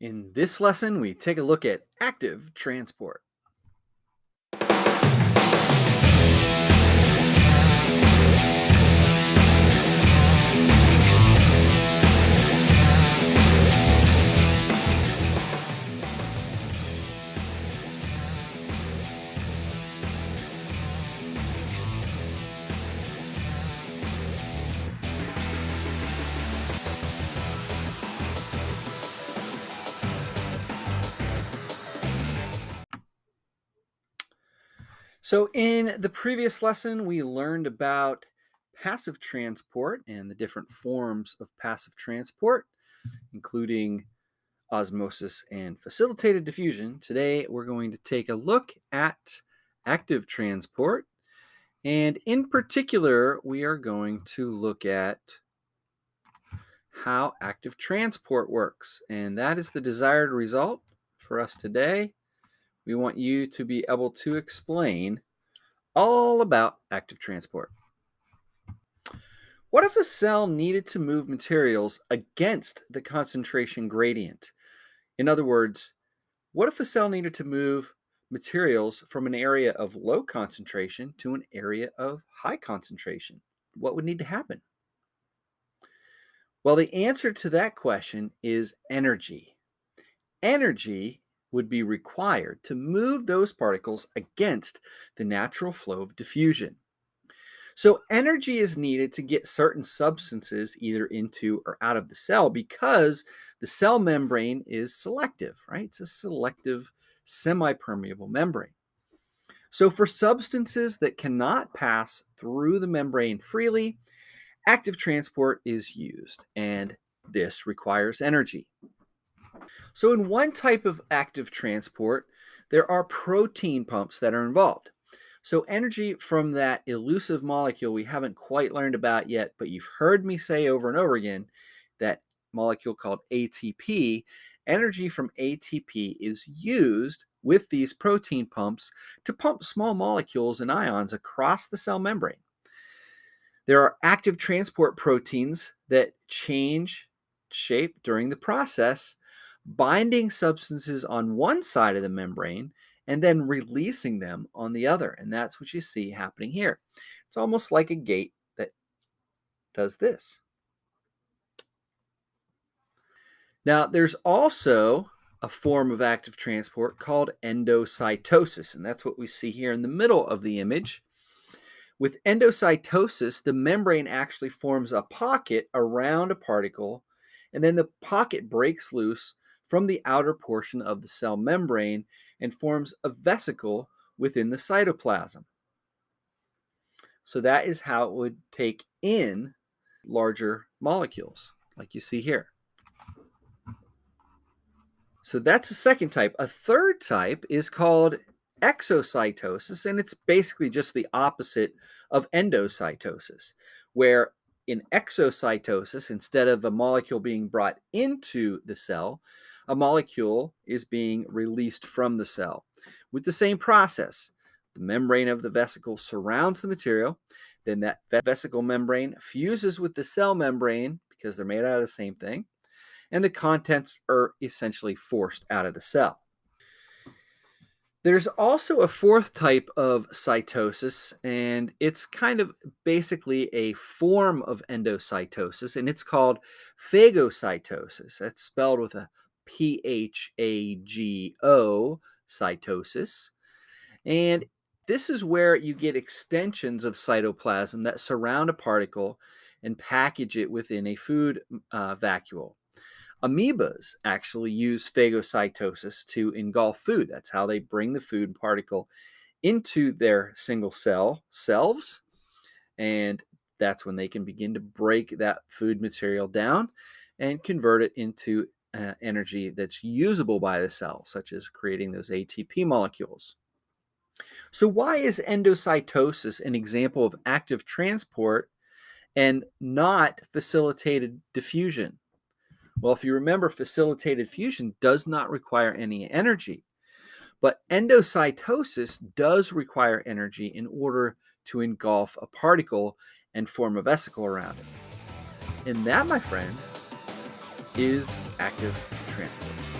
In this lesson, we take a look at active transport. So, in the previous lesson, we learned about passive transport and the different forms of passive transport, including osmosis and facilitated diffusion. Today, we're going to take a look at active transport. And in particular, we are going to look at how active transport works. And that is the desired result for us today. We want you to be able to explain all about active transport. What if a cell needed to move materials against the concentration gradient? In other words, what if a cell needed to move materials from an area of low concentration to an area of high concentration? What would need to happen? Well, the answer to that question is energy. Energy would be required to move those particles against the natural flow of diffusion. So energy is needed to get certain substances either into or out of the cell because the cell membrane is selective, right? It's a selective semi-permeable membrane. So for substances that cannot pass through the membrane freely, active transport is used, and this requires energy. So in one type of active transport, there are protein pumps that are involved. So energy from that elusive molecule we haven't quite learned about yet, but you've heard me say over and over again, that molecule called ATP, energy from ATP is used with these protein pumps to pump small molecules and ions across the cell membrane. There are active transport proteins that change shape during the process, binding substances on one side of the membrane and then releasing them on the other. And that's what you see happening here. It's almost like a gate that does this. Now, there's also a form of active transport called endocytosis, and that's what we see here in the middle of the image. With endocytosis, the membrane actually forms a pocket around a particle, and then the pocket breaks loose from the outer portion of the cell membrane and forms a vesicle within the cytoplasm. So that is how it would take in larger molecules, like you see here. So that's the second type. A third type is called exocytosis, and it's basically just the opposite of endocytosis, where in exocytosis, instead of a molecule being brought into the cell, a molecule is being released from the cell. With the same process, the membrane of the vesicle surrounds the material, then that vesicle membrane fuses with the cell membrane because they're made out of the same thing, and the contents are essentially forced out of the cell. There's also a fourth type of cytosis, and it's kind of basically a form of endocytosis, and it's called phagocytosis. That's spelled with a Phago, cytosis. And this is where you get extensions of cytoplasm that surround a particle and package it within a food vacuole. Amoebas actually use phagocytosis to engulf food. That's how they bring the food particle into their single cell selves, and that's when they can begin to break that food material down and convert it into energy that's usable by the cell, such as creating those ATP molecules. So why is endocytosis an example of active transport and not facilitated diffusion? Well, if you remember, facilitated fusion does not require any energy, but endocytosis does require energy in order to engulf a particle and form a vesicle around it. And that, my friends, is active transport.